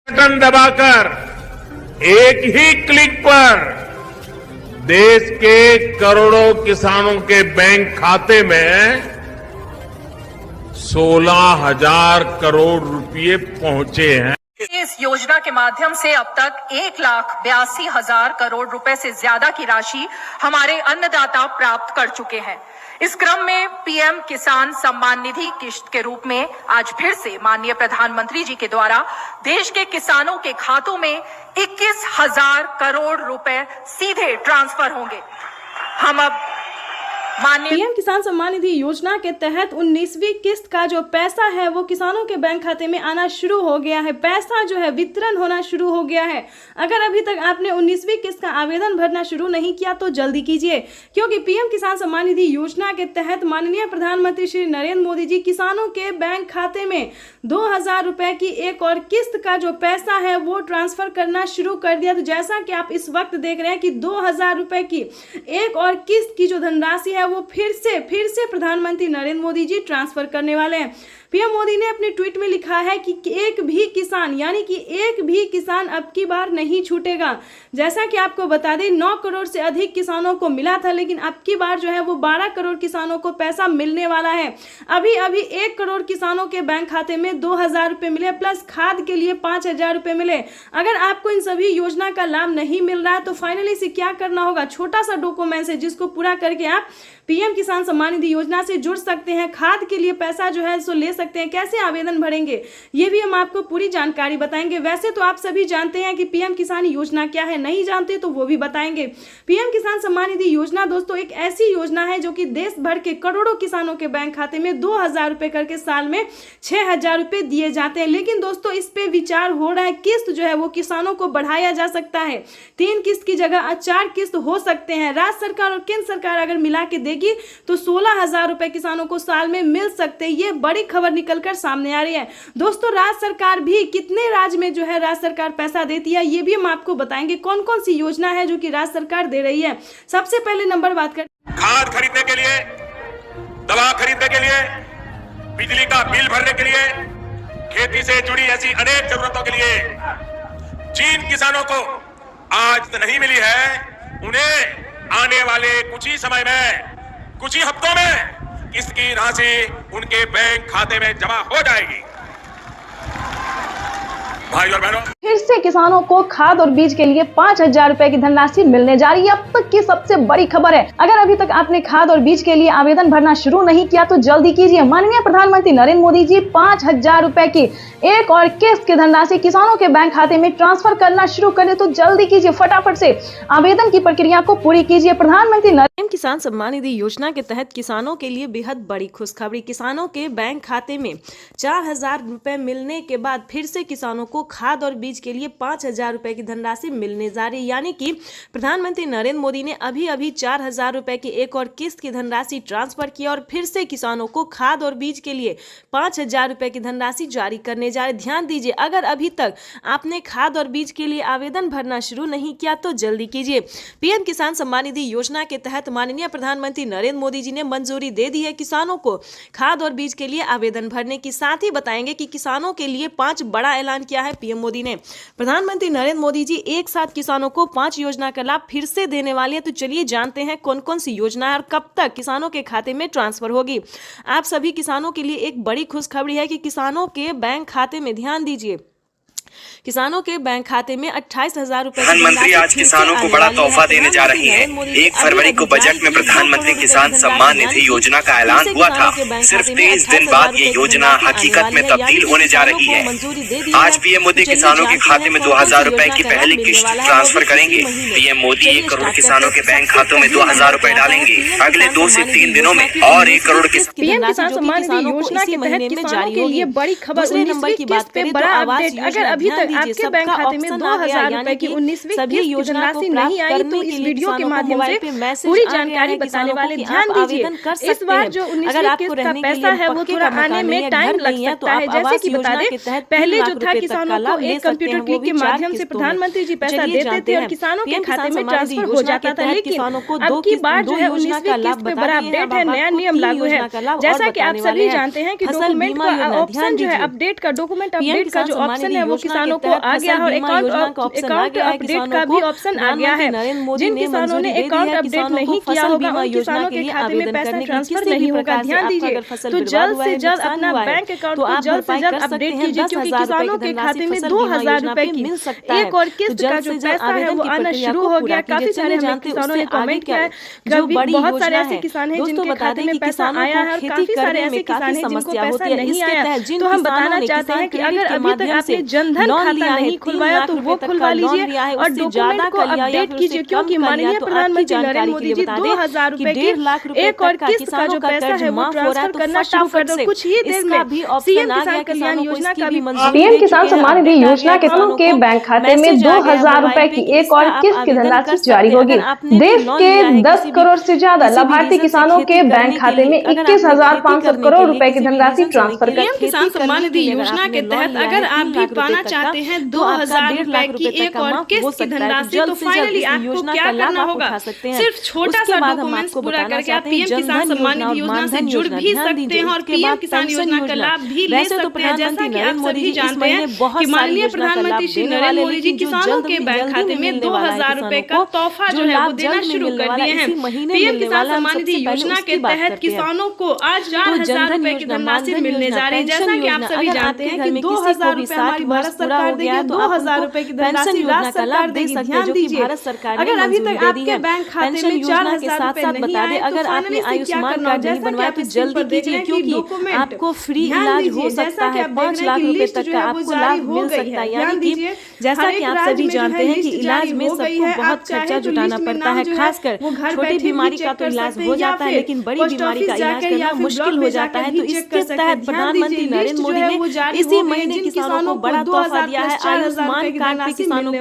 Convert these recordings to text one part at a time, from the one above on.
Button दबाकर एक ही click पर देश के करोड़ों किसानों के बैंक खाते में 16,000 करोड़ रुपए पहुंचे हैं। इस योजना के माध्यम से अब तक 1,82,000 करोड़ रुपए से ज्यादा की राशि हमारे अन्नदाता प्राप्त कर चुके हैं। इस क्रम में पीएम किसान सम्मान निधि किश्त के रूप में आज फिर से माननीय प्रधानमंत्री जी के द्वारा देश के किसानों के खातों में 21,000 करोड़ रुपए सीधे ट्रांसफर होंगे। हम अब पीएम किसान सम्मान निधि योजना के तहत 19वीं किस्त का जो पैसा है वो किसानों के बैंक खाते में आना शुरू हो गया है। पैसा जो है वितरण होना शुरू हो गया है। अगर अभी तक आपने 19वीं किस्त का आवेदन भरना शुरू नहीं किया तो जल्दी कीजिए, क्योंकि पीएम किसान सम्मान निधि योजना के तहत माननीय प्रधानमंत्री श्री नरेंद्र मोदी जी किसानों के बैंक खाते में 2,000 रुपए की एक और किस्त का जो पैसा है वो ट्रांसफर करना शुरू कर दिया। तो जैसा कि आप इस वक्त देख रहे हैं कि 2,000 रुपए की एक और किस्त की जो धनराशि है वो फिर से प्रधानमंत्री नरेंद्र मोदी जी ट्रांसफर करने वाले हैं। पीएम मोदी ने अपने ट्वीट में लिखा है कि एक भी किसान यानी कि एक भी किसान अब की बार नहीं छूटेगा। जैसा कि आपको बता दें 9 करोड़ से अधिक किसानों को मिला था, लेकिन अब की बार जो है वो 12 करोड़ किसानों को पैसा मिलने वाला है। अभी 1 करोड़ किसानों के बैंक खाते में 2,000 रुपए मिले, प्लस खाद के लिए 5,000 रुपए मिले। अगर आपको इन सभी योजना का लाभ नहीं मिल रहा है तो फाइनली से क्या करना होगा, छोटा सा डॉक्यूमेंट है जिसको पूरा करके आप पीएम किसान सम्मान निधि योजना से जुड़ सकते हैं। खाद के लिए पैसा जो है सो ले सकते हैं। कैसे आवेदन भरेंगे ये भी हम आपको पूरी जानकारी बताएंगे। वैसे तो आप सभी जानते हैं कि पीएम किसान योजना क्या है, नहीं जानते तो वो भी बताएंगे। पीएम किसान सम्मान निधि योजना दोस्तों एक ऐसी योजना है जो कि देश भर के करोड़ों किसानों के बैंक खाते में 2,000 रुपए करके साल में 6,000 रुपए दिए जाते हैं। लेकिन दोस्तों इस पे विचार हो रहा है, किस्त जो है वो किसानों को बढ़ाया जा सकता है। 3 किस्त की जगह 4 किस्त हो सकते हैं। राज्य सरकार और केंद्र सरकार अगर मिला के देगी तो 16,000 रुपए किसानों को साल में मिल सकते हैं। ये बड़ी खबर निकलकर सामने आ रही है। दोस्तों राज्य सरकार भी कितने राज्य में जो है राज्य सरकार पैसा देती है ये भी हम आपको बताएंगे। कौन कौन सी योजना है जो कि राज्य सरकार दे रही है। सबसे पहले नंबर बात कर खाद खरीदने के लिए, दवा खरीदने के लिए, बिजली का बिल भरने के लिए, खेती से जुड़ी ऐसी अनेक जरूरतों के लिए जिन किसानों को आज तो नहीं मिली है उन्हें आने वाले कुछ ही समय में, कुछ ही हफ्तों में किस्त की राशि उनके बैंक खाते में जमा हो जाएगी। भाई और बहनों, फिर से किसानों को खाद और बीज के लिए 5,000 रुपए की धनराशि मिलने जा रही है। अब तक की सबसे बड़ी खबर है। अगर अभी तक आपने खाद और बीज के लिए आवेदन भरना शुरू नहीं किया तो जल्दी कीजिए। माननीय प्रधानमंत्री नरेंद्र मोदी जी 5,000 रुपए की एक और किस्त की धनराशि किसानों के बैंक खाते में ट्रांसफर करना शुरू करें तो जल्दी कीजिए, फटाफट से आवेदन की प्रक्रिया को पूरी कीजिए। प्रधानमंत्री पीएम किसान सम्मान निधि योजना के तहत किसानों के लिए बेहद बड़ी खुशखबरी। किसानों के बैंक खाते में 4,000 रुपए मिलने के बाद फिर से किसानों को खाद और बीज के लिए 5,000 रुपए की धनराशि मिलने जा रही, यानी कि प्रधानमंत्री नरेंद्र मोदी ने अभी 4,000 रुपए की एक और किस्त की धनराशि ट्रांसफर की और फिर से किसानों को खाद और बीज के लिए 5,000 रुपए की धनराशि जारी करने जा रहे। ध्यान दीजिए, अगर अभी तक आपने खाद और बीज के लिए आवेदन भरना शुरू नहीं किया तो जल्दी कीजिए। पीएम किसान सम्मान निधि योजना के तहत माननीय प्रधानमंत्री नरेंद्र मोदी जी ने मंजूरी दे दी है किसानों को खाद और बीज के लिए आवेदन भरने की। साथ ही बताएंगे कि किसानों के लिए 5 बड़ा ऐलान किया है पीएम मोदी ने। प्रधानमंत्री नरेंद्र मोदी जी एक साथ किसानों को 5 योजना का लाभ फिर से देने वाले हैं। तो चलिए जानते हैं कौन कौन सी योजना है और कब तक किसानों के खाते में ट्रांसफर होगी। आप सभी किसानों के लिए एक बड़ी खुशखबरी है कि किसानों के बैंक खाते में, ध्यान दीजिए, किसानों के बैंक खाते में 28,000 रुपए। प्रधानमंत्री आज किसानों को बड़ा तोहफा देने जा रही है। 1 फरवरी को बजट में प्रधानमंत्री किसान सम्मान निधि योजना का ऐलान हुआ था। सिर्फ 23 दिन बाद ये योजना हकीकत में तब्दील होने जा रही है। आज पीएम मोदी किसानों के खाते में 2,000 रुपए की पहली किश्त ट्रांसफर करेंगे। पीएम मोदी 1 करोड़ किसानों के बैंक खातों में 2,000 रुपए डालेंगे। अगले 2 से 3 दिनों में और 1 करोड़ पीएम किसान सम्मान निधि योजना के तहत किसानों के लिए बड़ी खबर। 19वीं किस्त पे बड़ा अपडेट। अगर अभी तक आपके बैंक खाते में 2,000 रुपए की 19वीं किस्त की धनराशि नहीं आई तो इस वीडियो के माध्यम से पूरी जानकारी बताने वाले। ध्यान दीजिए, इस बार जो 19वीं किस्त का पैसा है वो थोड़ा आने में टाइम लग सकता है। जैसे कि बता दें, पहले जो था किसानों को एक कंप्यूटर क्लिक के माध्यम से प्रधानमंत्री जी पैसा देते थे और किसानों के खाते में ट्रांसफर हो जाता था। लेकिन अब की बार जो है 19वीं किस्त पे बड़ा अपडेट है, नया नियम लागू है। जैसा कि आप सभी जानते हैं कि डॉक्यूमेंट का ऑप्शन जो है अपडेट का, डॉक्यूमेंट अपडेट का जो ऑप्शन है वो किसानों को आ गया है और अकाउंट अपडेट का भी ऑप्शन आ गया है। जिन किसानों ने अकाउंट अपडेट नहीं किया होगा उन किसानों के खाते में पैसा ट्रांसफर नहीं होगा। ध्यान दीजिए, तो जल्द से जल्द अपना बैंक अकाउंट को जल्द से जल्द अपडेट कीजिए, क्योंकि किसानों के खाते में 2000 रुपए की एक और किस्त का जो पैसा है वो आना शुरू हो गया। काफी सारे हमें किसानों ने कमेंट किया है, बहुत सारे ऐसे किसान हैं जिनके खाते में पैसा आया है और काफी सारे ऐसे किसान हैं जिनको पैसा नहीं आया। तो हम बताना चाहते हैं कि अगर अभी तक आपने जनधन खाता नहीं खुलवाया तो वो खुलवा लीजिए और डॉक्यूमेंट को अपडेट कीजिए, क्योंकि माननीय प्रधानमंत्री नरेंद्र मोदी जी 2000 रुपए की एक और किस्त का जो पैसा है वो ट्रांसफर करना शुरू कर दो। कुछ ही देर में सीएम किसान कल्याण योजना का भी पीएम किसान सम्मान निधि योजना के किसानों के बैंक खाते में 2000 रुपए की एक और किस्त की धनराशि जारी होगी। देश के 10 करोड़ से ज्यादा लाभार्थी किसानों के बैंक खाते में 21,500 करोड़ रुपए की धनराशि ट्रांसफर कर किसान सम्मान निधि योजना के तहत अगर आप भी पाना चाहते हैं 2000 रुपए की एक और किस्त की धनराशि, तो फाइनली आपको क्या करना होगा, सिर्फ छोटा सा डॉक्यूमेंट्स पूरा करके आप पीएम किसान सम्मान निधि योजना से जुड़ भी सकते हैं और पीएम किसान योजना का लाभ भी ले सकते हैं। जैसा कि आप सभी जानते हैं कि माननीय प्रधानमंत्री श्री नरेंद्र मोदी जी किसानों के बैंक खाते में 2000 रुपए का तोहफा जो है वो देना शुरू कर दिए हैं। पीएम किसान सम्मान निधि योजना के तहत किसानों को आज 4000 रुपए की धनराशि मिलने जा रही है। जैसा कि आप सभी जानते हैं कि 2000 रुपए हमारी भारत सरकार देगी, 2000 रुपए की धनराशि राज्य सरकार देगी। ध्यान दीजिए, अगर अभी तक आपके बैंक खाते में 4000 रुपए नहीं आए, अगर आपने आयुष्मान कार्ड नहीं बनवाया तो जल्दी कीजिए, क्योंकि आपको फ्री इलाज हो सकता है, 5 लाख रुपए तक का आपको लाभ मिल सकता है। यानी कि जैसा कि आप सभी जानते हैं कि इलाज में सबको बहुत खर्चा जुटाना पड़ता है, खासकर छोटी बीमारी का तो इलाज हो जाता है, लेकिन बड़ी बीमारी का इलाज करना मुश्किल हो जाता है। तो इसके तहत प्रधानमंत्री नरेंद्र मोदी ने इसी महीने किसानों को बड़ा तोहफा दिया है। आयुष्मान कार्ड पे किसानों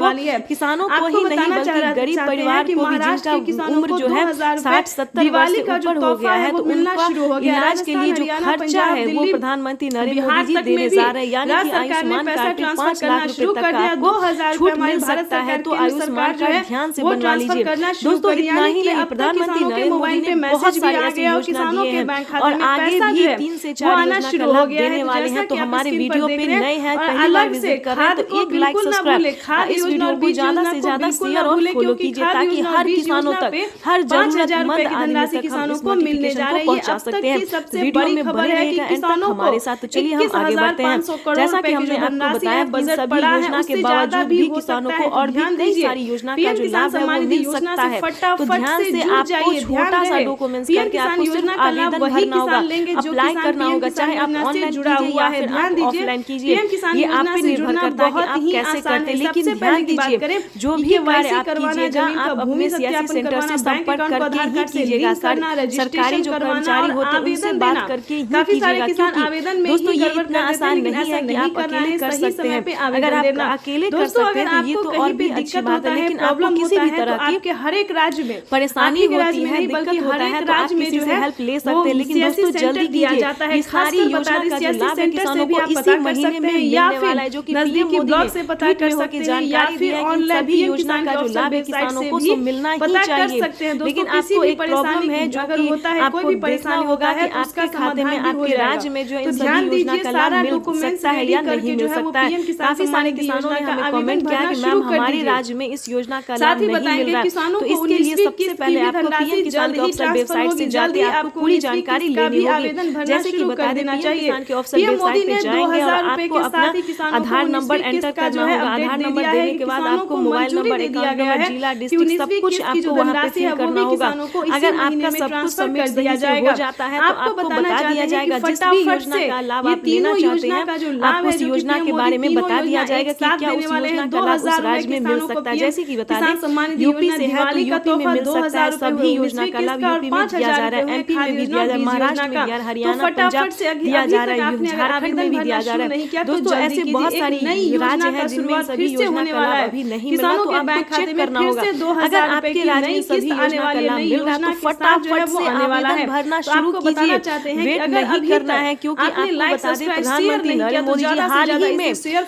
को ही नहीं बल्कि गरीब परिवार को भी, जिनका उम्र जो है 60-70 वर्ष से ऊपर हो गया है, तो उनका इलाज के लिए जो खर्चा है वो प्रधानमंत्री नरेंद्र मोदी जी देने जा रहे हैं। यानी कि आयुष्मान कार्ड पे 5 लाख रुपए तक का आपको छूट मिल सकता है। तो आयुष्मान कार्ड ध्यान से बनवा लीजिए दोस्तों। इतना ही नहीं, प्रधानमंत्री नरेंद्र मोदी ने बहुत सारी ऐसी योजना दिए हैं और आगे भी 3 से 4 योजना का लाभ देने वाले हैं। तो हमारे वीडियो पे नए हैं, पहली बार विजिट कर रहे हैं तो एक लाइक सब्सक्राइब, इस वीडियो को ज्यादा से ज्यादा शेयर और फॉलो कीजिए ताकि हर किसानों तक, हर जरूरतमंद आदमी तक किसानों को मिलने जा रही है। पहुंचा सकते हैं। वीडियो में बने रहेगा एंड तक हमारे साथ। तो चलिए हम आगे बढ़ते हैं। जैसा कि हमने आपको बताया कि सभी योजना के बावजूद भी किसानों को और भी कई सारी योजना का जो लाभ है वो मिल सकता है। तो ध्यान से आपको छोटा सा डॉक्यूमेंट्स करके आपको सिर्फ आवेदन भरना होगा, अप्लाई करना होगा, चाहे आप ऑनलाइन कीजिए या फिर आप ऑफलाइन कीजिए, ये आप पे निर्भर करता है कि आप कैसे करते हैं। लेकिन ध्यान दीजिए, जो भी कार्य आप कीजिएगा आप अपने सीएससी सेंटर से संपर्क करके ही कीजिएगा। सरकारी जो कर्मचारी होते हैं उनसे बात करके ही कीजिएगा, क्योंकि दोस्तों ये इतना आसान नहीं है कि आप अकेले कर सकते हैं। अगर आप अकेले कर सकते हैं तो ये तो और भी अच्छी बात है, लेकिन आपको किसी भी तरह की हर एक राज्य में परेशानी होती है, दिक्कत होता है तो आप किसी से हेल्प ले सकते हैं। लेकिन दोस्तों जल्दी कीजिए, ये सारी योजना का जो लाभ है किसानों को इसी महीने में मिलने वाला है, जो कि नजदीकी ब्लॉक से पता कर सकते हैं या फिर ऑनलाइन सभी योजना का जो लाभ है किसानों को तो मिलना ही चाहिए। लेकिन आपको एक प्रॉब्लम है जो कि आपको देखना होगा कि आपके खाते में, आपके राज्य में जो इन सभी योजना का लाभ मिल सकता है या नहीं मिल सकता है। काफी सारे किसानों ने हमें कमेंट किया कि मैम हमारे राज्य में इस योजना का लाभ नहीं मिल रहा है। तो इसके लिए सबसे पहले आपको पीएम किसान के ऑफिशियल वेबसाइट से जाते आपको पूरी जानकारी लेनी होगी। जैसे कि बता देना चाहिए, किसान के ऑफिशियल वेबसाइट पे जाएंगे और आपको अपना आधार नंबर एंटर करना होगा। आधार नंबर देने के बाद आपको मोबाइल नंबर, अकाउंट नंबर, जिला, डिस्ट्रिक्ट सब कुछ आपको वहाँ पे फिल करना होगा। अगर आपका सब कुछ सबमिट सही से हो जाता है तो आपको बता दिया जाएगा जिस भी योजना का लाभ आप लेना चाहते हैं, आपको उस योजना के बारे में बता दिया जाएगा कि क्या उस योजना का लाभ उस राज्य में मिल सकता है। जैसे कि बता दें यूपी से है तो यूपी में मिल सकता है, सभी योजना का लाभ यूपी में दिया जा रहा है, एमपी में भी दिया जा रहा है, महाराष्ट्र में दिया, हरियाणा, पंजाब दिया जा रहा है, झारखंड में भी दिया जा रहा है। दोस्तों ऐसे बहुत सारी राज्य हैं जिनमें सभी योजना का लाभ अभी नहीं मिला, तो आपको चेक करना होगा। अगर आपके राज्य में सभी योजना का लाभ मिल रहा है तो फटाफट से आवेदन भरना शुरू कीजिए, वेट नहीं करना है। क्योंकि आपको बता दें प्रधानमंत्री नरेंद्र मोदी जी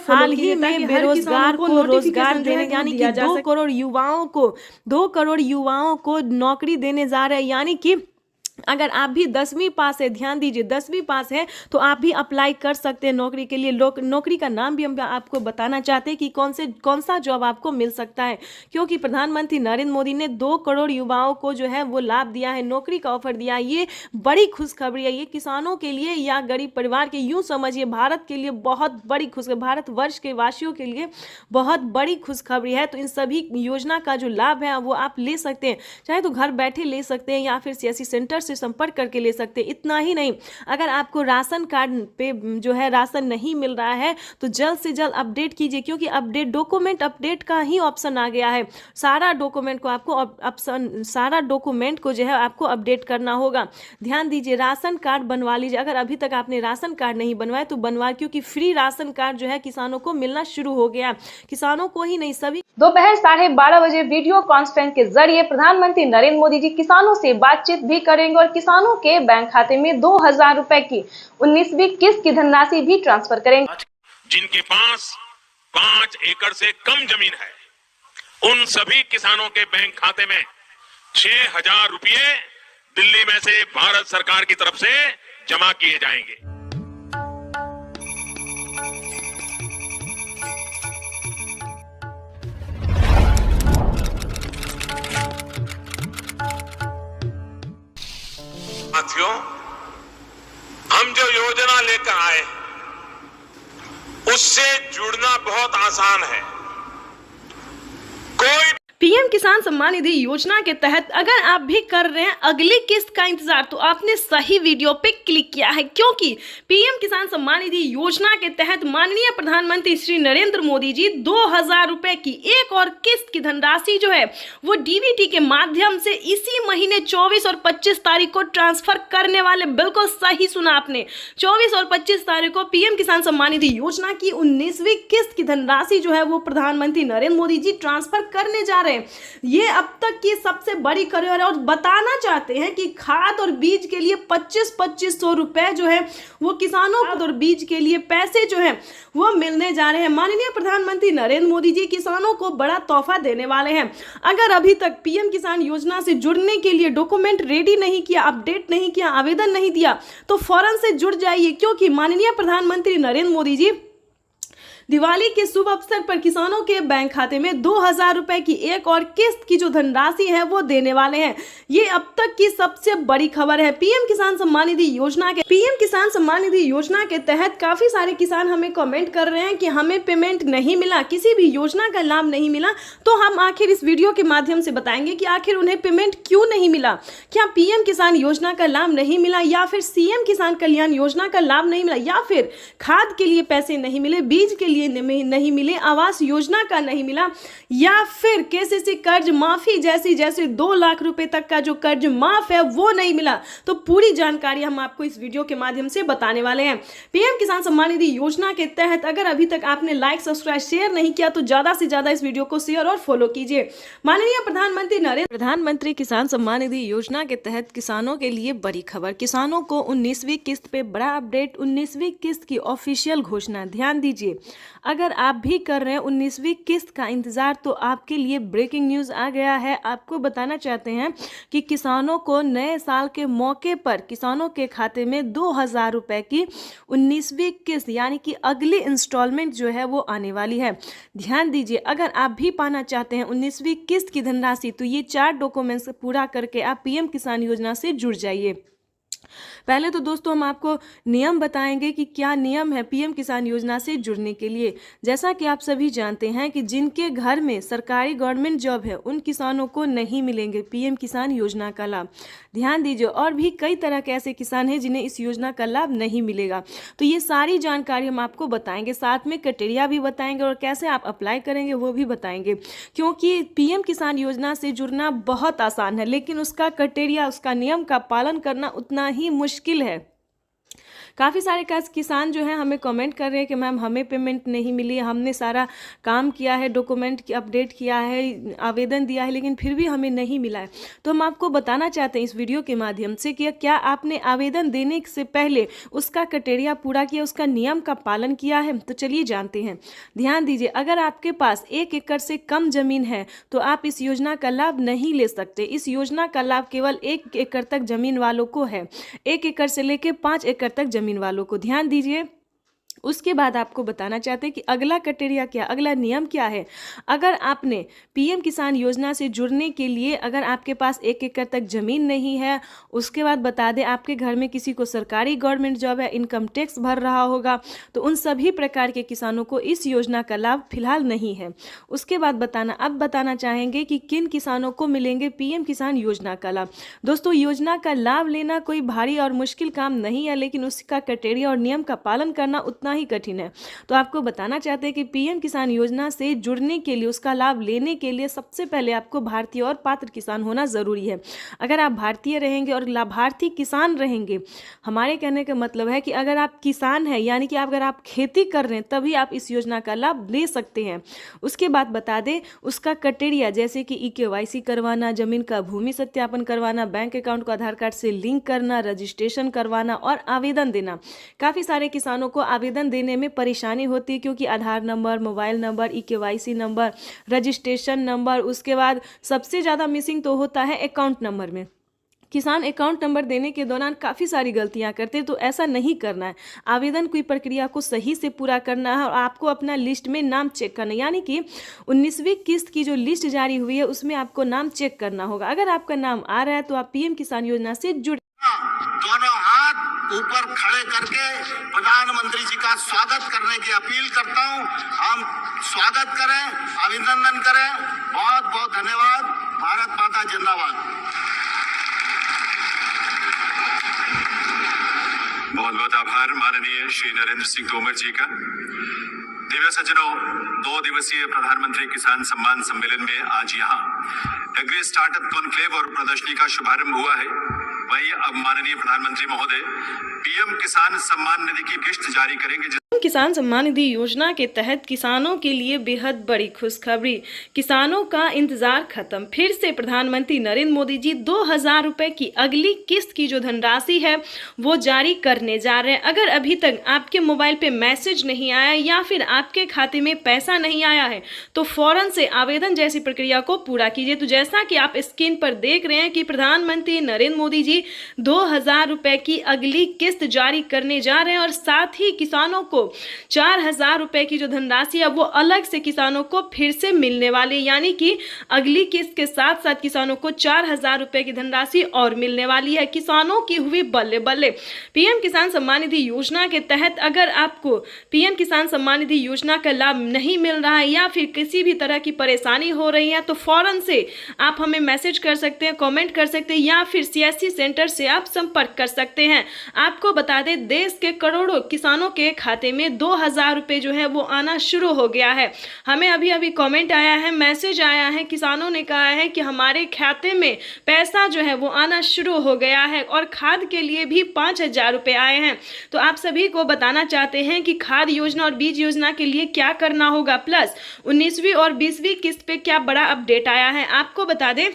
हाल ही में बेरोजगार को रोजगार देने, यानी कि 2 करोड़ युवाओं को नौकरी देने जा रहे हैं। यानी कि अगर आप भी 10वीं पास है, ध्यान दीजिए 10वीं पास है तो आप भी अप्लाई कर सकते हैं नौकरी के लिए। नौकरी का नाम भी हम आपको बताना चाहते हैं कि कौन सा जॉब आपको मिल सकता है, क्योंकि प्रधानमंत्री नरेंद्र मोदी ने 2 करोड़ युवाओं को जो है वो लाभ दिया है, नौकरी का ऑफर दिया है। ये बड़ी खुशखबरी है, ये किसानों के लिए या गरीब परिवार के, यूँ समझिए भारत के लिए बहुत बड़ी खुशखबरी, भारतवर्ष के वासियों के लिए बहुत बड़ी खुशखबरी है। तो इन सभी योजना का जो लाभ है वो आप ले सकते हैं, चाहे तो घर बैठे ले सकते हैं या फिर सीएससी सेंटर से संपर्क करके ले सकते हैं। इतना ही नहीं, अगर आपको राशन कार्ड पे जो है राशन नहीं मिल रहा है तो जल्द से जल्द अपडेट कीजिए, क्योंकि अपडेट डॉक्यूमेंट अपडेट का ही ऑप्शन आ गया है। सारा डॉक्यूमेंट को जो है आपको अपडेट करना होगा। ध्यान दीजिए, राशन कार्ड बनवा लीजिए। अगर अभी तक आपने राशन कार्ड नहीं बनवाया तो बनवा, क्योंकि फ्री राशन कार्ड जो है किसानों को मिलना शुरू हो गया। किसानों को ही नहीं, सभी। दोपहर 12:30 बजे वीडियो कॉन्फ्रेंस के जरिए प्रधानमंत्री नरेंद्र मोदी जी किसानों से बातचीत भी करेंगे और किसानों के बैंक खाते में 2000 रुपए की 19वीं किस्त की धनराशि भी ट्रांसफर करेंगे। जिनके पास 5 एकड़ से कम जमीन है, उन सभी किसानों के बैंक खाते में 6000 रुपये दिल्ली में से भारत सरकार की तरफ से जमा किए जाएंगे। साथियों, हम जो योजना लेकर आए उससे जुड़ना बहुत आसान है। कोई पीएम किसान सम्मान निधि योजना के तहत अगर आप भी कर रहे हैं अगली किस्त का इंतजार, तो आपने सही वीडियो पे क्लिक किया है, क्योंकि पीएम किसान सम्मान निधि योजना के तहत माननीय प्रधानमंत्री श्री नरेंद्र मोदी जी 2000 रुपए की एक और किस्त की धनराशि जो है वो डीबीटी के माध्यम से इसी महीने 24 और 25 तारीख को ट्रांसफर करने वाले। बिल्कुल सही सुना आपने, 24 और 25 तारीख को पीएम किसान सम्मान निधि योजना की 19वीं किस्त की धनराशि जो है वो प्रधानमंत्री नरेंद्र मोदी जी ट्रांसफर करने जा रहे हैं। ये अब तक की सबसे बड़ी खबर है और बताना चाहते हैं कि खाद और बीज के लिए 2500 रुपए जो है वो किसानों को, और बीज के लिए पैसे जो है वो मिलने जा रहे हैं। माननीय प्रधानमंत्री नरेंद्र मोदी जी किसानों को बड़ा तोहफा देने वाले हैं। अगर अभी तक पीएम किसान योजना से जुड़ने के लिए डॉक्यूमेंट रेडी नहीं किया, अपडेट नहीं किया, आवेदन नहीं दिया, तो फौरन से जुड़ जाइए, क्योंकि माननीय प्रधानमंत्री नरेंद्र मोदी जी दिवाली के शुभ अवसर पर किसानों के बैंक खाते में 2000 रुपए की एक और किस्त की जो धनराशि है वो देने वाले हैं। ये अब तक की सबसे बड़ी खबर है। पीएम किसान सम्मान निधि योजना के तहत काफी सारे किसान हमें कमेंट कर रहे हैं कि हमें पेमेंट नहीं मिला, किसी भी योजना का लाभ नहीं मिला। तो हम आखिर इस वीडियो के माध्यम से बताएंगे कि आखिर उन्हें पेमेंट क्यों नहीं मिला। क्या पीएम किसान योजना का लाभ नहीं मिला, या फिर सीएम किसान कल्याण योजना का लाभ नहीं मिला, या फिर खाद के लिए पैसे नहीं मिले, बीज के लिए नहीं मिले, आवास योजना का नहीं मिला, या फिर केसीसी कर्ज माफी जैसे 2 लाख रुपए तक का जो कर्ज माफ है वो नहीं मिला। तो पूरी जानकारी हम आपको इस वीडियो के माध्यम से बताने वाले हैं। पीएम किसान सम्मान निधि योजना के तहत अगर अभी तक आपने लाइक, सब्सक्राइब, शेयर नहीं किया तो ज्यादा से ज्यादा इस वीडियो को शेयर और फॉलो कीजिए। माननीय प्रधानमंत्री किसान सम्मान निधि योजना के तहत किसानों के लिए बड़ी खबर, किसानों को 19वीं किस्त पे बड़ा अपडेट, 19वीं किस्त की ऑफिशियल घोषणा। ध्यान दीजिए, अगर आप भी कर रहे हैं 19वीं किस्त का इंतजार तो आपके लिए ब्रेकिंग न्यूज़ आ गया है। आपको बताना चाहते हैं कि किसानों को नए साल के मौके पर किसानों के खाते में 2000 रुपए की 19वीं किस्त यानी कि अगली इंस्टॉलमेंट जो है वो आने वाली है। ध्यान दीजिए, अगर आप भी पाना चाहते हैं 19वीं किस्त की धनराशि तो ये 4 डॉक्यूमेंट्स पूरा करके आप पीएम किसान योजना से जुड़ जाइए। पहले तो दोस्तों हम आपको नियम बताएंगे कि क्या नियम है पीएम किसान योजना से जुड़ने के लिए। जैसा कि आप सभी जानते हैं कि जिनके घर में सरकारी गवर्नमेंट जॉब है उन किसानों को नहीं मिलेंगे पीएम किसान योजना का लाभ। ध्यान दीजिए, और भी कई तरह के ऐसे किसान हैं जिन्हें इस योजना का लाभ नहीं मिलेगा। तो ये सारी जानकारी हम आपको बताएंगे, साथ में क्राइटेरिया भी बताएंगे और कैसे आप अप्लाई करेंगे वो भी बताएंगे। क्योंकि पीएम किसान योजना से जुड़ना बहुत आसान है, लेकिन उसका क्राइटेरिया, उसका नियम का पालन करना उतना ही मुश्किल है। काफ़ी सारे किसान जो हैं हमें कमेंट कर रहे हैं कि मैम हमें पेमेंट नहीं मिली, हमने सारा काम किया है, डॉक्यूमेंट अपडेट किया है, आवेदन दिया है, लेकिन फिर भी हमें नहीं मिला है। तो हम आपको बताना चाहते हैं इस वीडियो के माध्यम से कि क्या आपने आवेदन देने से पहले उसका क्राइटेरिया पूरा किया, उसका नियम का पालन किया है। तो चलिए जानते हैं। ध्यान दीजिए, अगर आपके पास 1 एकड़ से कम जमीन है तो आप इस योजना का लाभ नहीं ले सकते। इस योजना का लाभ केवल 1 एकड़ तक जमीन वालों को है, 1 एकड़ से लेकर 5 एकड़ तक जमीन वालों को। ध्यान दीजिए। उसके बाद आपको बताना चाहते हैं कि अगला क्राइटेरिया क्या, अगला नियम क्या है। अगर आपने पीएम किसान योजना से जुड़ने के लिए अगर आपके पास 1 एकड़ तक ज़मीन नहीं है, उसके बाद बता दें आपके घर में किसी को सरकारी गवर्नमेंट जॉब है, इनकम टैक्स भर रहा होगा, तो उन सभी प्रकार के किसानों को इस योजना का लाभ फिलहाल नहीं है। उसके बाद बताना चाहेंगे कि किन किसानों को मिलेंगे पीएम किसान योजना का लाभ। दोस्तों, योजना का लाभ लेना कोई भारी और मुश्किल काम नहीं है, लेकिन उसका क्राइटेरिया और नियम का पालन करना उतना ही कठिन है। तो आपको बताना चाहते हैं कि पीएम किसान योजना से जुड़ने के लिए, उसका लाभ लेने के लिए सबसे पहले आपको भारतीय और पात्र किसान होना जरूरी है। अगर आप भारतीय रहेंगे और लाभार्थी किसान रहेंगे, हमारे कहने का मतलब है कि अगर आप किसान हैं, यानी कि अगर आप खेती कर रहे हैं, तभी आप इस योजना का लाभ ले सकते हैं। उसके बाद बता दें उसका क्राइटेरिया, जैसे कि EKYC करवाना, जमीन का भूमि सत्यापन करवाना, बैंक अकाउंट को आधार कार्ड से लिंक करना, रजिस्ट्रेशन करवाना और आवेदन देना। काफ़ी सारे किसानों को आवेदन देने में परेशानी होती है, क्योंकि Aadhaar number, mobile number, EKYC number, registration number, उसके बाद सबसे ज़्यादा मिसिंग तो होता है अकाउंट नंबर में। किसान अकाउंट नंबर देने के दौरान काफ़ी सारी गलतियां करते हैं, तो ऐसा नहीं करना है। आवेदन की प्रक्रिया को सही से पूरा करना है और आपको अपना लिस्ट में नाम चेक करना है, यानी कि 19वीं किस्त की जो लिस्ट जारी हुई है उसमें आपको नाम चेक करना होगा। अगर आपका नाम आ रहा है तो आप पीएम किसान योजना से जुड़। दोनों हाथ ऊपर खड़े करके प्रधानमंत्री जी का स्वागत करने की अपील करता हूं। हम स्वागत करें, अभिनंदन करें। बहुत बहुत धन्यवाद। भारत माता जिंदाबाद। बहुत बहुत आभार माननीय श्री नरेंद्र सिंह तोमर जी का। दिव्य सज्जनों, 2 दिवसीय प्रधानमंत्री किसान सम्मान सम्मेलन में आज यहाँ एग्री स्टार्टअप कॉन्क्लेव और प्रदर्शनी का शुभारंभ हुआ है। वहीं अब माननीय प्रधानमंत्री महोदय पीएम किसान सम्मान निधि की किस्त जारी करेंगे। किसान सम्मान निधि योजना के तहत किसानों के लिए बेहद बड़ी खुशखबरी। किसानों का इंतजार खत्म। फिर से प्रधानमंत्री नरेंद्र मोदी जी 2000 रुपए की अगली किस्त की जो धनराशि है वो जारी करने जा रहे हैं। अगर अभी तक आपके मोबाइल पे मैसेज नहीं आया या फिर आपके खाते में पैसा नहीं आया है तो फौरन से आवेदन जैसी प्रक्रिया को पूरा कीजिए। तो जैसा कि आप स्क्रीन पर देख रहे हैं कि प्रधानमंत्री नरेंद्र मोदी जी 2000 रुपए की अगली किस्त जारी करने जा रहे हैं और साथ ही किसानों को 4000 रुपए की जो धनराशि है वो अलग से किसानों को फिर से मिलने वाली, यानी कि अगली किस्त के साथ साथ किसानों को 4000 रुपए की धनराशि और मिलने वाली है। किसानों की हुई बल्ले बल्ले। पीएम किसान सम्मान निधि योजना के तहत अगर आपको पीएम किसान सम्मान निधि योजना का लाभ नहीं मिल रहा है या फिर किसी भी तरह की परेशानी हो रही है तो फौरन से आप हमें मैसेज कर सकते हैं, कमेंट कर सकते हैं या फिर CSC सेंटर से आप संपर्क कर सकते हैं। आपको बता दें देश के करोड़ों किसानों के खाते में 2000 रुपए जो है वो आना शुरू हो गया है। हमें अभी अभी कमेंट आया है, मैसेज आया है, किसानों ने कहा है कि हमारे खाते में पैसा जो है वो आना शुरू हो गया है और खाद के लिए भी 5000 रुपए आए हैं। तो आप सभी को बताना चाहते हैं कि खाद योजना और बीज योजना के लिए क्या करना होगा, प्लस 19वीं और 20वीं किस्त पे क्या बड़ा अपडेट आया है। आपको बता दें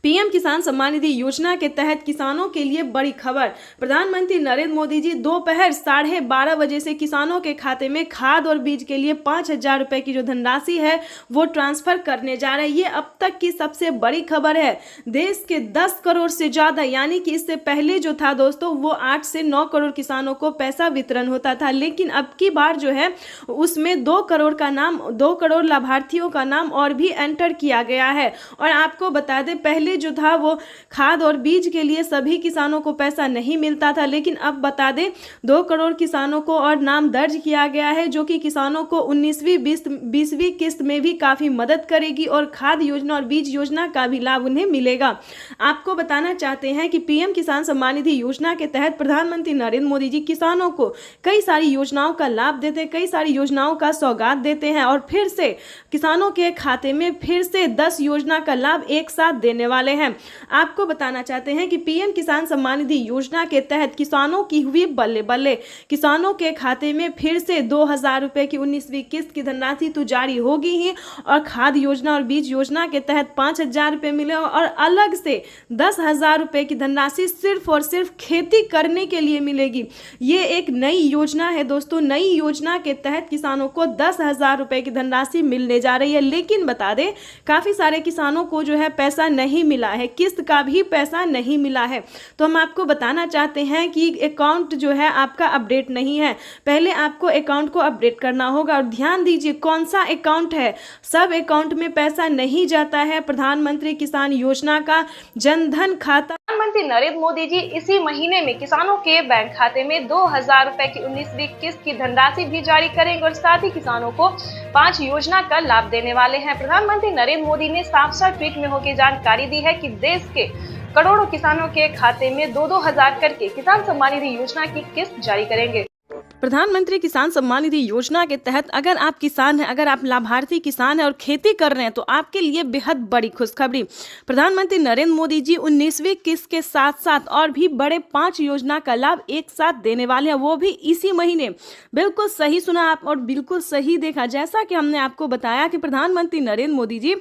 पीएम किसान सम्मान निधि योजना के तहत किसानों के लिए बड़ी खबर। प्रधानमंत्री नरेंद्र मोदी जी दोपहर 12:30 बजे से किसानों के खाते में खाद और बीज के लिए 5000 रुपए की जो धनराशि है वो ट्रांसफर करने जा रहे हैं। ये अब तक की सबसे बड़ी खबर है। देश के 10 करोड़ से ज्यादा, यानी कि इससे पहले जो था दोस्तों वो 8 से 9 करोड़ किसानों को पैसा वितरण होता था, लेकिन अब की बार जो है उसमें 2 करोड़ लाभार्थियों का नाम और भी एंटर किया गया है। और आपको बता दें पहले जो था वो खाद और बीज के लिए सभी किसानों को पैसा नहीं मिलता था, लेकिन अब बता दें 2 करोड़ किसानों को और नाम दर्ज किया गया है, जो कि किसानों को 19वीं 20वीं किस्त में भी काफी मदद करेगी और खाद योजना और बीज योजना का भी लाभ उन्हें मिलेगा। आपको बताना चाहते हैं कि पीएम किसान सम्मान निधि योजना के तहत प्रधानमंत्री नरेंद्र मोदी जी किसानों को कई सारी योजनाओं का लाभ देते हैं, कई सारी योजनाओं का सौगात देते हैं और फिर से किसानों के खाते में फिर से 10 योजना का लाभ एक साथ देने वाले वाले हैं। आपको बताना चाहते हैं कि पीएम किसान सम्मान निधि योजना के तहत किसानों की हुई बल्ले बल्ले। किसानों के खाते में फिर से 2000 रुपए की 19वीं किस्त की धनराशि तो जारी होगी ही, और खाद योजना और बीज योजना के तहत 5000 रुपए मिले, और अलग से 10,000 रुपए की धनराशि सिर्फ और सिर्फ खेती करने के लिए मिलेगी। ये एक नई योजना है दोस्तों। नई योजना के तहत किसानों को 10,000 रुपए की धनराशि मिलने जा रही है। लेकिन बता दें, काफी सारे किसानों को जो है पैसा नहीं मिला है, किस्त का भी पैसा नहीं मिला है। तो हम आपको बताना चाहते हैं कि अकाउंट जो है आपका अपडेट नहीं है। पहले आपको अकाउंट को अपडेट करना होगा, और ध्यान दीजिए कौन सा अकाउंट है। सब अकाउंट में पैसा नहीं जाता है। प्रधानमंत्री किसान योजना का जनधन खाता, प्रधानमंत्री नरेंद्र मोदी जी इसी महीने में किसानों के बैंक खाते में 2000 रुपए की 19वीं किस्त की धनराशि भी जारी करेंगे, और साथ ही किसानों को 5 योजना का लाभ देने वाले हैं। प्रधानमंत्री नरेंद्र मोदी ने साफ-साफ ट्वीट में होकर जानकारी दी है कि देश के करोड़ों किसानों के खाते में 2-2 हजार करके किसान सम्मान निधि योजना की किस्त जारी करेंगे। प्रधानमंत्री किसान सम्मान निधि योजना के तहत अगर आप किसान हैं, अगर आप लाभार्थी किसान हैं और खेती कर रहे हैं, तो आपके लिए बेहद बड़ी खुशखबरी। प्रधानमंत्री नरेंद्र मोदी जी 19वीं किस्त के साथ साथ और भी बड़े 5 योजना का लाभ एक साथ देने वाले हैं, वो भी इसी महीने। बिल्कुल सही सुना आप और बिल्कुल सही देखा। जैसा कि हमने आपको बताया कि प्रधानमंत्री नरेंद्र मोदी जी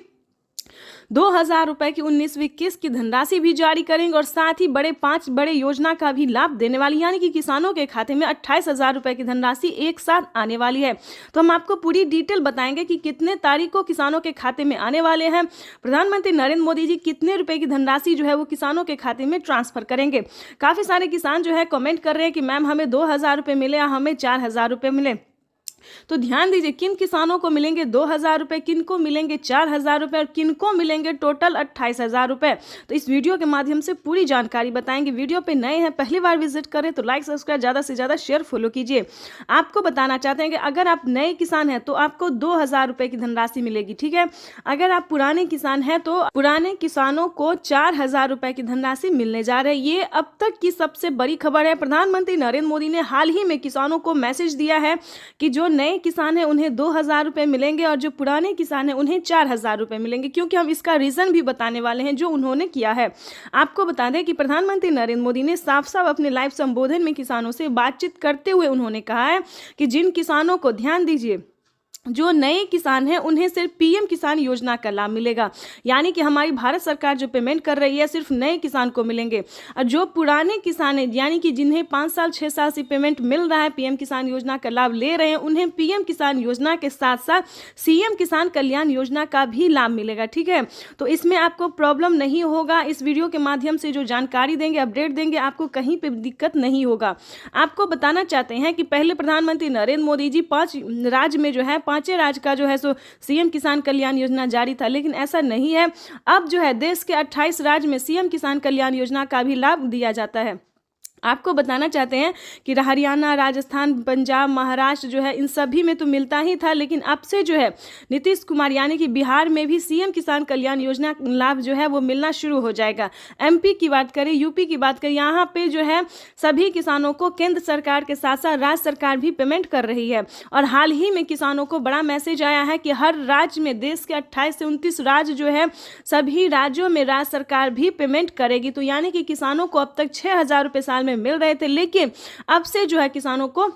2000 रुपए की 19वीं किस्त की धनराशि भी जारी करेंगे, और साथ ही 5 बड़े योजना का भी लाभ देने वाली, यानी कि किसानों के खाते में 28,000 रुपए की धनराशि एक साथ आने वाली है। तो हम आपको पूरी डिटेल बताएंगे कि कितने तारीख को किसानों के खाते में आने वाले हैं। प्रधानमंत्री नरेंद्र मोदी जी कितने रुपए की धनराशि जो है वो किसानों के खाते में ट्रांसफर करेंगे। काफी सारे किसान जो है कमेंट कर रहे हैं कि मैम हमें 2000 रुपए मिले या हमें 4000 रुपए मिले। तो ध्यान दीजिए, किन किसानों को मिलेंगे 2000 रुपए, किन को मिलेंगे 4000 रुपए, और किन को मिलेंगे टोटल 28,000 रुपए। तो इस वीडियो के माध्यम से पूरी जानकारी बताएंगे। वीडियो पे नए हैं, पहली बार विजिट करें तो लाइक सब्सक्राइब ज़्यादा से ज़्यादा शेयर फॉलो कीजिए। आपको बताना चाहते हैं कि अगर आप नए किसान हैं तो आपको 2000 रुपए की धनराशि मिलेगी, ठीक है। अगर आप पुराने किसान हैं तो पुराने किसानों को 4000 रुपए की धनराशि मिलने जा रही है। ये अब तक की सबसे बड़ी खबर है। प्रधानमंत्री नरेंद्र मोदी ने हाल ही में किसानों को मैसेज दिया है कि जो नए किसान हैं उन्हें 2000 रुपए मिलेंगे, और जो पुराने किसान हैं उन्हें 4000 रुपए मिलेंगे, क्योंकि हम इसका रीजन भी बताने वाले हैं जो उन्होंने किया है। आपको बता दें कि प्रधानमंत्री नरेंद्र मोदी ने साफ साफ अपने लाइव संबोधन में किसानों से बातचीत करते हुए उन्होंने कहा है कि जिन किसानों को, ध्यान दीजिए, जो नए किसान हैं उन्हें सिर्फ पीएम किसान योजना का लाभ मिलेगा, यानी कि हमारी भारत सरकार जो पेमेंट कर रही है सिर्फ नए किसान को मिलेंगे। और जो पुराने किसान हैं, यानी कि जिन्हें 5 साल 6 साल से पेमेंट मिल रहा है, पीएम किसान योजना का लाभ ले रहे हैं, उन्हें पीएम किसान योजना के साथ साथ सीएम किसान कल्याण योजना का भी लाभ मिलेगा, ठीक है। तो इसमें आपको प्रॉब्लम नहीं होगा। इस वीडियो के माध्यम से जो जानकारी देंगे, अपडेट देंगे, आपको कहीं पर दिक्कत नहीं होगा। आपको बताना चाहते हैं कि पहले प्रधानमंत्री नरेंद्र मोदी जी 5 राज्य में जो है 5 राज्य का जो है सो सीएम किसान कल्याण योजना जारी था, लेकिन ऐसा नहीं है। अब जो है देश के 28 राज्य में सीएम किसान कल्याण योजना का भी लाभ दिया जाता है। आपको बताना चाहते हैं कि हरियाणा, राजस्थान, पंजाब, महाराष्ट्र जो है इन सभी में तो मिलता ही था, लेकिन अब से जो है नीतीश कुमार यानी कि बिहार में भी सीएम किसान कल्याण योजना लाभ जो है वो मिलना शुरू हो जाएगा। एमपी की बात करें, यूपी की बात करें, यहाँ पे जो है सभी किसानों को केंद्र सरकार के साथ साथ राज्य सरकार भी पेमेंट कर रही है। और हाल ही में किसानों को बड़ा मैसेज आया है कि हर राज्य में, देश के 28 से 29 राज्य जो है, सभी राज्यों में राज्य सरकार भी पेमेंट करेगी। तो यानी कि किसानों को अब तक 6000 रुपये साल में मिल रहे थे, लेकिन अब से जो है किसानों को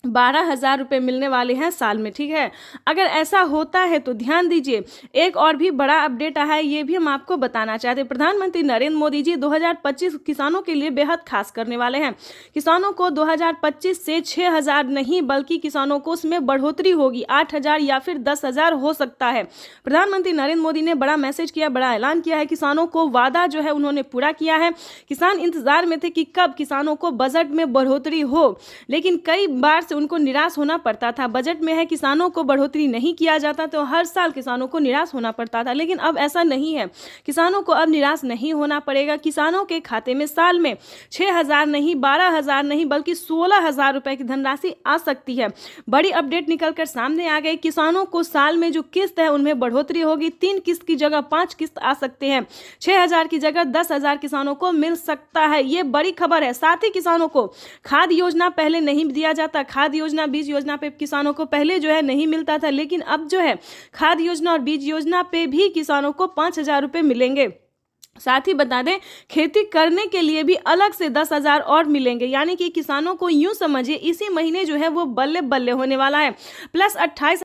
12,000 रुपये मिलने वाले हैं साल में, ठीक है। अगर ऐसा होता है तो ध्यान दीजिए, एक और भी बड़ा अपडेट आया है, ये भी हम आपको बताना चाहते हैं। प्रधानमंत्री नरेंद्र मोदी जी 2025 किसानों के लिए बेहद खास करने वाले हैं। किसानों को 2025 से 6,000 नहीं बल्कि किसानों को उसमें बढ़ोतरी होगी, 8,000 या फिर 10,000 हो सकता है। प्रधानमंत्री नरेंद्र मोदी ने बड़ा मैसेज किया, बड़ा ऐलान किया है। किसानों को वादा जो है उन्होंने पूरा किया है। किसान इंतजार में थे कि कब किसानों को बजट में बढ़ोतरी हो, लेकिन कई बार से उनको निराश होना पड़ता था। बजट में है किसानों को बढ़ोतरी नहीं किया जाता तो हर साल किसानों को निराश होना पड़ता था, लेकिन अब ऐसा नहीं है। किसानों को अब निराश नहीं होना पड़ेगा। किसानों के खाते में साल में 6,000 नहीं, 12,000 नहीं बल्कि 16,000 रुपए की धनराशि आ सकती है। बड़ी अपडेट निकलकर सामने आ गई। किसानों को साल में जो किस्त है उनमें बढ़ोतरी होगी। 3 किस्त की जगह 5 किस्त आ सकते हैं। 6,000 की जगह 10,000 किसानों को मिल सकता है। ये बड़ी खबर है। साथ ही किसानों को खाद योजना पहले नहीं दिया जाता, खाद योजना, बीज योजना पे किसानों को पहले जो है नहीं मिलता था, लेकिन अब जो है खाद योजना और बीज योजना पे भी किसानों को 5,000 रुपए मिलेंगे। साथ ही बता दें खेती करने के लिए भी अलग से 10,000 और मिलेंगे, यानी कि किसानों को यूं समझिए इसी महीने जो है वो बल्ले बल्ले होने वाला है। प्लस 28